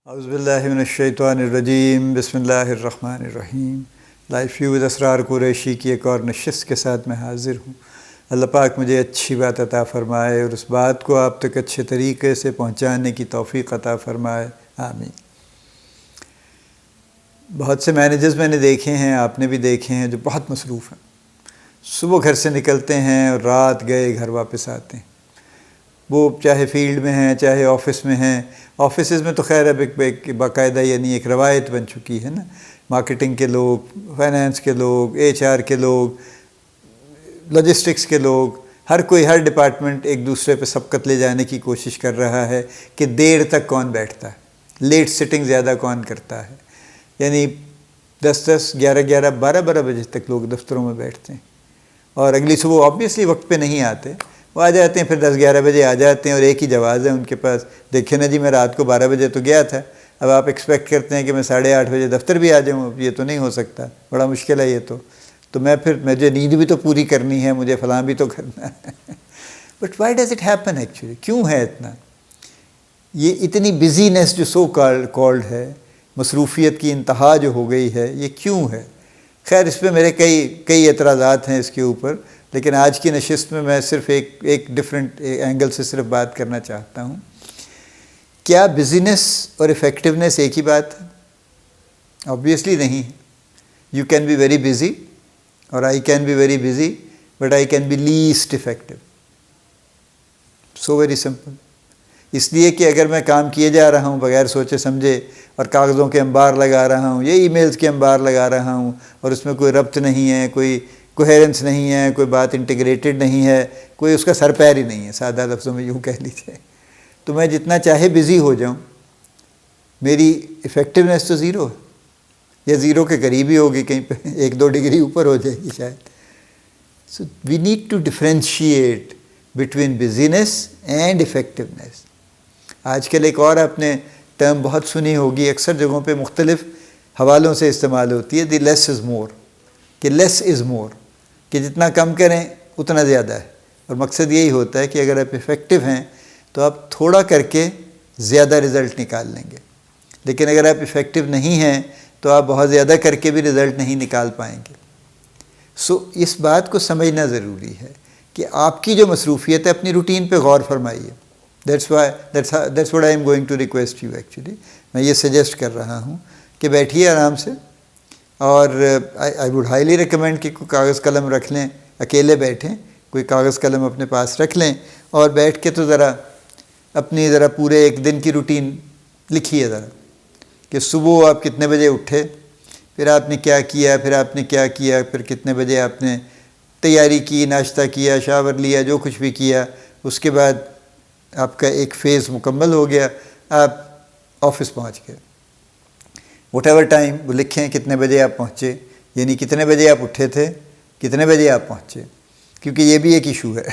اعوذ باللہ من الشیطان الرجیم، بسم اللہ الرحمن الرحیم۔ لائف ویو ود اسرار قریشی کی ایک اور نشست کے ساتھ میں حاضر ہوں۔ اللہ پاک مجھے اچھی بات عطا فرمائے اور اس بات کو آپ تک اچھے طریقے سے پہنچانے کی توفیق عطا فرمائے، آمین۔ بہت سے مینیجرز میں نے دیکھے ہیں، آپ نے بھی دیکھے ہیں، جو بہت مصروف ہیں۔ صبح گھر سے نکلتے ہیں اور رات گئے گھر واپس آتے ہیں۔ وہ چاہے فیلڈ میں ہیں، چاہے آفس میں ہیں۔ آفیسز میں تو خیر اب ایک باقاعدہ ایک روایت بن چکی ہے نا، مارکیٹنگ کے لوگ، فائنانس کے لوگ، HR کے لوگ، لاجسٹکس کے لوگ، ہر کوئی، ہر ڈپارٹمنٹ ایک دوسرے پہ سبقت لے جانے کی کوشش کر رہا ہے کہ دیر تک کون بیٹھتا ہے، لیٹ سٹنگ زیادہ کون کرتا ہے۔ یعنی 10 11 12 بجے تک لوگ دفتروں میں بیٹھتے ہیں اور اگلی صبح آبویسلی وقت پہ نہیں آتے، وہ آ جاتے ہیں، پھر 10 11 بجے آ جاتے ہیں اور ایک ہی جواز ہے ان کے پاس، دیکھیں نا جی میں رات کو 12 بجے تو گیا تھا، اب آپ ایکسپیکٹ کرتے ہیں کہ میں 8:30 بجے دفتر بھی آ جاؤں، اب یہ تو نہیں ہو سکتا، بڑا مشکل ہے یہ تو میں پھر مجھے نیند بھی تو پوری کرنی ہے، مجھے فلاں بھی تو کرنا ہے۔ But why does it happen actually? کیوں ہے اتنا یہ اتنی بزینس جو سو کالڈ ہے، مصروفیت کی انتہا جو ہو گئی ہے، یہ کیوں ہے؟ خیر اس پہ میرے کئی اعتراضات ہیں اس کے اوپر، لیکن آج کی نشست میں صرف ایک ڈیفرنٹ اینگل سے صرف بات کرنا چاہتا ہوں۔ کیا بزنس اور افیکٹونیس ایک ہی بات ہے؟ آبویسلی نہیں۔ You can be very busy اور I can be very busy, but I can be least effective. So very simple. اس لیے کہ اگر میں کام کیے جا رہا ہوں بغیر سوچے سمجھے اور کاغذوں کے انبار لگا رہا ہوں یا ای میلز کے انبار لگا رہا ہوں اور اس میں کوئی ربط نہیں ہے، کوئی کوہیرنس نہیں ہے، کوئی بات انٹیگریٹڈ نہیں ہے، کوئی اس کا سر پیر ہی نہیں ہے، سادہ لفظوں میں یوں کہہ لیجیے، تو میں جتنا چاہے بزی ہو جاؤں، میری افیکٹونیس تو زیرو ہے یا زیرو کے قریب ہی ہوگی، کہیں پہ 1-2 ڈگری اوپر ہو جائے گی شاید۔ So we need to differentiate between business and effectiveness. آج کل ایک اور آپ نے ٹرم بہت سنی ہوگی، اکثر جگہوں پہ مختلف حوالوں سے استعمال ہوتی ہے، دی لیس از مور، کہ لیس از مور، کہ جتنا کم کریں اتنا زیادہ ہے، اور مقصد یہی ہوتا ہے کہ اگر آپ افیکٹو ہیں تو آپ تھوڑا کر کے زیادہ رزلٹ نکال لیں گے، لیکن اگر آپ افیکٹو نہیں ہیں تو آپ بہت زیادہ کر کے بھی رزلٹ نہیں نکال پائیں گے۔ سو اس بات کو سمجھنا ضروری ہے کہ آپ کی جو مصروفیت ہے اپنی روٹین پہ غور فرمائیے۔ that's what I am going to request you actually۔ میں یہ سجیسٹ کر رہا ہوں کہ بیٹھیے آرام سے، اور I would highly recommend کہ کوئی کاغذ قلم رکھ لیں، اکیلے بیٹھیں، کوئی کاغذ قلم اپنے پاس رکھ لیں اور بیٹھ کے تو اپنی پورے ایک دن کی روٹین لکھیے کہ صبح آپ کتنے بجے اٹھے، پھر آپ نے کیا کیا، پھر آپ نے کیا کیا، پھر کتنے بجے آپ نے تیاری کی، ناشتہ کیا، شاور لیا، جو کچھ بھی کیا، اس کے بعد آپ کا ایک فیز مکمل ہو گیا، آپ آفس پہنچ گئے۔ وٹ ایور ٹائم وہ لکھیں، کتنے بجے آپ پہنچے، یعنی کتنے بجے آپ اٹھے تھے، کتنے بجے آپ پہنچے، کیونکہ یہ بھی ایک ایشو ہے۔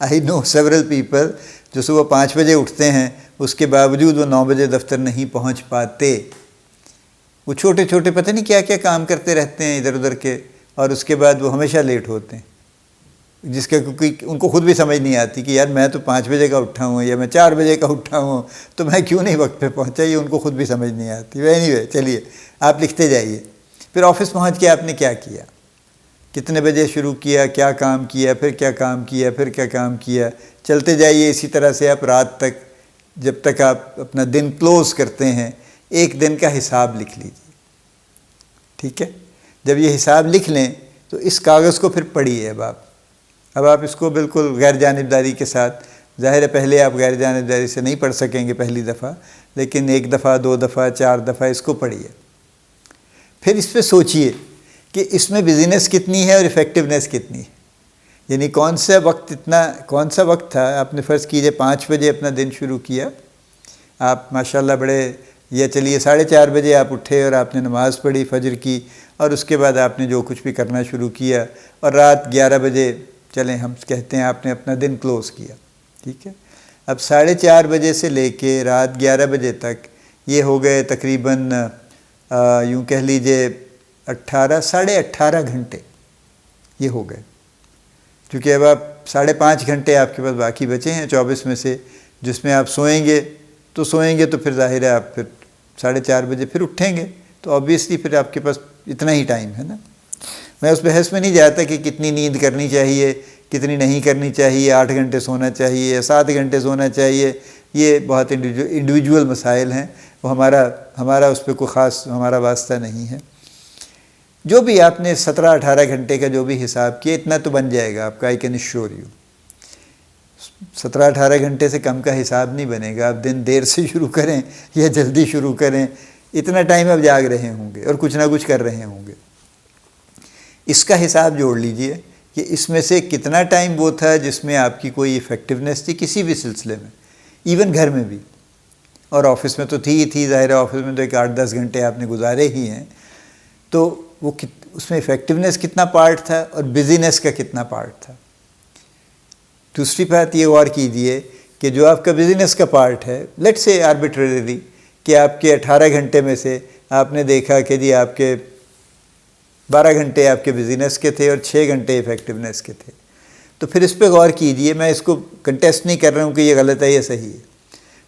آئی نو سیورل پیپل جو صبح 5 بجے اٹھتے ہیں، اس کے باوجود وہ 9 بجے دفتر نہیں پہنچ پاتے۔ وہ چھوٹے چھوٹے پتہ نہیں کیا کیا کام کرتے رہتے ہیں ادھر ادھر کے، اور اس کے بعد وہ ہمیشہ لیٹ ہوتے ہیں، جس کا کیونکہ ان کو خود بھی سمجھ نہیں آتی کہ یار میں تو 5 بجے کا اٹھا ہوں یا میں 4 بجے کا اٹھا ہوں، تو میں کیوں نہیں وقت پہ پہنچا، یہ ان کو خود بھی سمجھ نہیں آتی۔ اینی چلیے آپ لکھتے جائیے، پھر آفس پہنچ کے آپ نے کیا کیا، کتنے بجے شروع کیا، کیا کام کیا، پھر کیا کام کیا، پھر کیا کام کیا، چلتے جائیے اسی طرح سے آپ رات تک، جب تک آپ اپنا دن کلوز کرتے ہیں، ایک دن کا حساب لکھ لیجیے، ٹھیک ہے؟ جب یہ حساب لکھ لیں تو اس کاغذ کو پھر پڑھیے۔ اب آپ اس کو بالکل غیر جانبداری کے ساتھ، ظاہر ہے پہلے آپ غیر جانبداری سے نہیں پڑھ سکیں گے پہلی دفعہ، لیکن 1 دفعہ 2 دفعہ 4 دفعہ اس کو پڑھیے، پھر اس پہ سوچئے کہ اس میں بزنس کتنی ہے اور افیکٹونیس کتنی ہے، یعنی کون سا وقت تھا۔ آپ نے فرض کیجئے 5 بجے اپنا دن شروع کیا، آپ ماشاءاللہ بڑے، یا چلیے 4:30 بجے آپ اٹھے اور آپ نے نماز پڑھی فجر کی، اور اس کے بعد آپ نے جو کچھ بھی کرنا شروع کیا، اور رات 11 بجے چلیں ہم کہتے ہیں آپ نے اپنا دن کلوز کیا، ٹھیک ہے؟ اب 4:30 بجے سے لے کے رات 11 بجے تک یہ ہو گئے تقریباً یوں کہہ لیجئے 18 گھنٹے یہ ہو گئے، کیونکہ اب آپ 5.5 گھنٹے آپ کے پاس باقی بچے ہیں 24 میں سے، جس میں آپ سوئیں گے تو پھر ظاہر ہے آپ پھر 4:30 بجے پھر اٹھیں گے تو آبویسلی پھر آپ کے پاس اتنا ہی ٹائم ہے نا. میں اس بحث میں نہیں جاتا کہ کتنی نیند کرنی چاہیے کتنی نہیں کرنی چاہیے, 8 گھنٹے سونا چاہیے یا 7 گھنٹے سونا چاہیے, یہ بہت انڈیویجول مسائل ہیں, وہ ہمارا اس پہ کوئی خاص ہمارا واسطہ نہیں ہے. جو بھی آپ نے 17-18 گھنٹے کا جو بھی حساب کیا اتنا تو بن جائے گا آپ کا, آئی کین ایشور یو. 17-18 گھنٹے سے کم کا حساب نہیں بنے گا. آپ دن دیر سے شروع کریں یا جلدی شروع کریں, اتنا ٹائم آپ جاگ رہے ہوں گے اور کچھ نہ کچھ کر رہے ہوں گے. اس کا حساب جوڑ لیجئے کہ اس میں سے کتنا ٹائم وہ تھا جس میں آپ کی کوئی ایفیکٹونیس تھی کسی بھی سلسلے میں, ایون گھر میں بھی, اور آفس میں تو تھی ہی تھی, ظاہر ہے آفس میں تو ایک 8-10 گھنٹے آپ نے گزارے ہی ہیں. تو وہ اس میں ایفیکٹونیس کتنا پارٹ تھا اور بزینس کا کتنا پارٹ تھا. دوسری بات یہ غور کیجئے کہ جو آپ کا بزنس کا پارٹ ہے, لیٹ سے آربیٹریلی کہ آپ کے 18 گھنٹے میں سے آپ نے دیکھا کہ جی آپ کے 12 گھنٹے آپ کے بزنس کے تھے اور 6 گھنٹے ایفیکٹونیس کے تھے, تو پھر اس پہ غور کیجئے. میں اس کو کنٹیسٹ نہیں کر رہا ہوں کہ یہ غلط ہے یا صحیح ہے,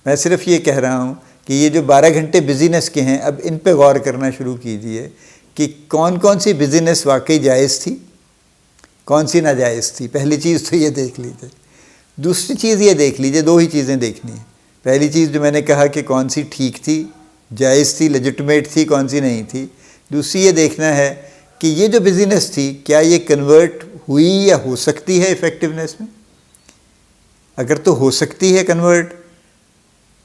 میں صرف یہ کہہ رہا ہوں کہ یہ جو 12 گھنٹے بزنس کے ہیں, اب ان پہ غور کرنا شروع کیجئے کہ کون کون سی بزنس واقعی جائز تھی, کون سی ناجائز تھی. پہلی چیز تو یہ دیکھ لیجئے. دوسری چیز یہ دیکھ لیجئے, 2 ہی چیزیں دیکھنی ہیں. پہلی چیز جو میں نے کہا کہ کون سی ٹھیک تھی, جائز تھی, لیجٹمیٹ تھی, کون سی نہیں تھی. دوسری یہ دیکھنا ہے کہ یہ جو بزنس تھی کیا یہ کنورٹ ہوئی یا ہو سکتی ہے ایفیکٹونیس میں. اگر تو ہو سکتی ہے کنورٹ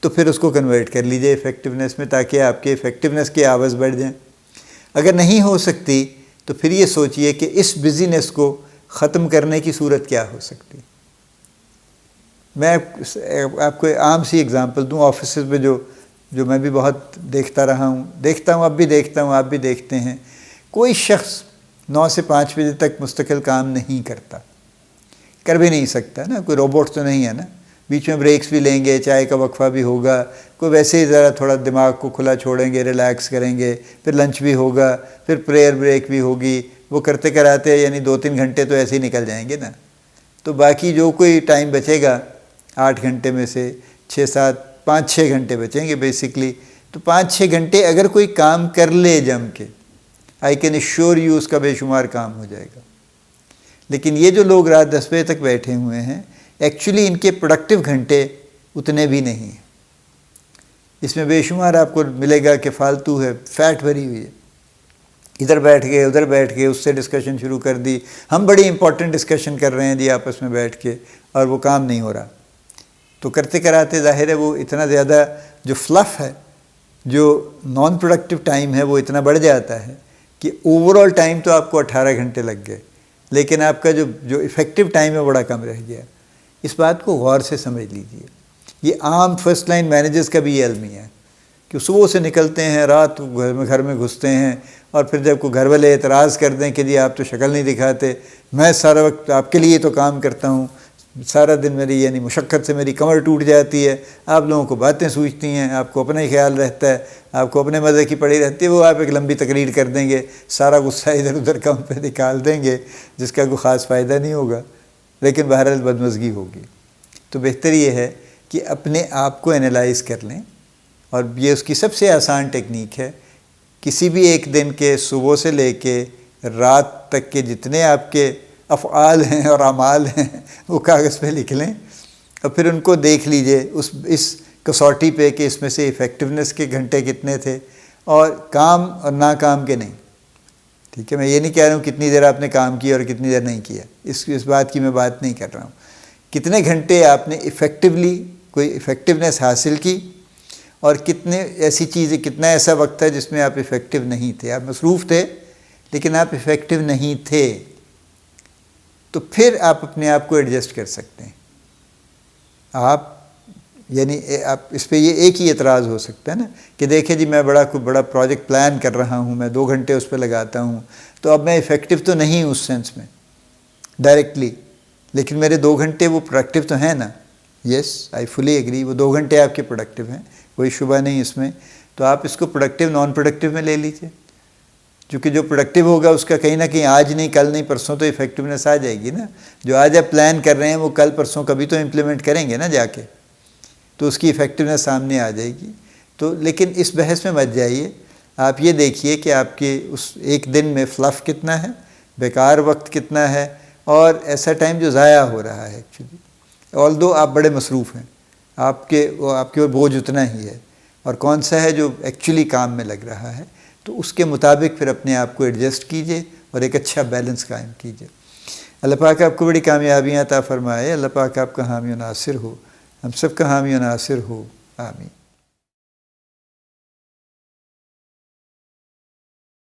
تو پھر اس کو کنورٹ کر لیجئے ایفیکٹونیس میں, تاکہ آپ کے ایفیکٹونیس کے آواز بڑھ جائیں. اگر نہیں ہو سکتی تو پھر یہ سوچئے کہ اس بزنس کو ختم کرنے کی صورت کیا ہو سکتی. میں آپ کو عام سی اگزامپل دوں. آفیسز میں جو میں بھی بہت دیکھتا رہا ہوں, اب بھی دیکھتا ہوں, آپ بھی دیکھتے ہیں, کوئی شخص 9 سے 5 بجے تک مستقل کام نہیں کرتا, کر بھی نہیں سکتا نا. کوئی روبوٹ تو نہیں ہے نا. بیچ میں بریکس بھی لیں گے, چائے کا وقفہ بھی ہوگا, کوئی ویسے ہی ذرا تھوڑا دماغ کو کھلا چھوڑیں گے, ریلیکس کریں گے, پھر لنچ بھی ہوگا, پھر پریئر بریک بھی ہوگی. وہ کرتے کراتے یعنی 2-3 گھنٹے تو ایسے ہی نکل جائیں گے نا. تو باقی جو کوئی ٹائم بچے گا 8 گھنٹے میں سے 5-6 گھنٹے بچیں گے بیسکلی. تو 5-6 گھنٹے اگر کوئی کام کر لے جم کے, آئی کین ایشور یو اس کا بے شمار کام ہو جائے گا. لیکن یہ جو لوگ رات 10 بجے تک بیٹھے ہوئے ہیں, ایکچولی ان کے پروڈکٹیو گھنٹے اتنے بھی نہیں ہیں. اس میں بے شمار آپ کو ملے گا کہ فالتو ہے, فیٹ بھری ہوئی ہے. ادھر بیٹھ گئے ادھر بیٹھ گئے, اس سے ڈسکشن شروع کر دی, ہم بڑی امپورٹنٹ ڈسکشن کر رہے ہیں جی آپس میں بیٹھ کے, اور وہ کام نہیں ہو رہا. تو کرتے کراتے ظاہر ہے وہ اتنا زیادہ جو فلف ہے, جو نان پروڈکٹیو ٹائم ہے, وہ اتنا بڑھ جاتا ہے کہ اوور آل ٹائم تو آپ کو 18 گھنٹے لگ گئے, لیکن آپ کا جو ایفیکٹو ٹائم ہے بڑا کم رہ گیا. اس بات کو غور سے سمجھ لیجئے. یہ عام فرسٹ لائن مینیجرز کا بھی یہ المیہ ہے کہ صبح سے نکلتے ہیں, رات گھر میں گھستے ہیں, اور پھر جب کوئی گھر والے اعتراض کر دیں کہ جی آپ تو شکل نہیں دکھاتے, میں سارا وقت آپ کے لیے تو کام کرتا ہوں, سارا دن میری یعنی مشقت سے میری کمر ٹوٹ جاتی ہے, آپ لوگوں کو باتیں سوچتی ہیں, آپ کو اپنا ہی خیال رہتا ہے, آپ کو اپنے مزے کی پڑی رہتی ہے, وہ آپ ایک لمبی تقریر کر دیں گے, سارا غصہ ادھر ادھر کا ان پہ نکال دیں گے, جس کا کوئی خاص فائدہ نہیں ہوگا, لیکن بہرحال بدمزگی ہوگی. تو بہتر یہ ہے کہ اپنے آپ کو انالائز کر لیں, اور یہ اس کی سب سے آسان ٹیکنیک ہے. کسی بھی ایک دن کے صبح سے لے کے رات تک کے جتنے آپ کے افعال ہیں اور اعمال ہیں وہ کاغذ پہ لکھ لیں, اور پھر ان کو دیکھ لیجئے اس کسوٹی پہ کہ اس میں سے ایفیکٹونیس کے گھنٹے کتنے تھے اور کام اور ناکام کے نہیں. ٹھیک ہے, میں یہ نہیں کہہ رہا ہوں کتنی دیر آپ نے کام کیا اور کتنی دیر نہیں کیا, اس بات کی میں بات نہیں کر رہا ہوں. کتنے گھنٹے آپ نے ایفیکٹولی کوئی ایفیکٹونیس حاصل کی, اور کتنے ایسی چیزیں, کتنا ایسا وقت تھا جس میں آپ ایفیکٹو نہیں تھے, آپ مصروف تھے لیکن آپ ایفیکٹو نہیں تھے. تو پھر آپ اپنے آپ کو ایڈجسٹ کر سکتے ہیں. آپ اس پہ یہ ایک ہی اعتراض ہو سکتا ہے نا کہ دیکھیں جی میں بڑا پروجیکٹ پلان کر رہا ہوں, میں 2 گھنٹے اس پہ لگاتا ہوں, تو اب میں ایفیکٹو تو نہیں ہوں اس سینس میں ڈائریکٹلی, لیکن میرے 2 گھنٹے وہ پروڈکٹیو تو ہیں نا. یس آئی فلی ایگری, وہ 2 گھنٹے آپ کے پروڈکٹیو ہیں, کوئی شبہ نہیں اس میں. تو آپ اس کو پروڈکٹیو نان پروڈکٹیو میں لے لیجیے, کیونکہ جو پروڈکٹیو ہوگا اس کا کہیں نہ کہیں آج نہیں کل نہیں پرسوں تو ایفیکٹونیس آ جائے گی نا. جو آج آپ پلان کر رہے ہیں وہ کل پرسوں کبھی تو امپلیمنٹ کریں گے نا جا کے, تو اس کی ایفیکٹونیس سامنے آ جائے گی. تو لیکن اس بحث میں مت جائیے، آپ یہ دیکھیے کہ آپ کے اس ایک دن میں فلف کتنا ہے، بیکار وقت کتنا ہے، اور ایسا ٹائم جو ضائع ہو رہا ہے ایکچولی، آلدو آپ بڑے مصروف ہیں، آپ کے اور بوجھ اتنا ہی ہے، اور کون سا ہے جو ایکچولی کام میں لگ رہا ہے، تو اس کے مطابق پھر اپنے آپ کو ایڈجسٹ کیجئے اور ایک اچھا بیلنس قائم کیجئے۔ اللہ پاک آپ کو بڑی کامیابیاں عطا فرمائے، اللہ پاک آپ کا حامی و ناصر ہو، ہم سب کا حامی و ناصر ہو، آمین۔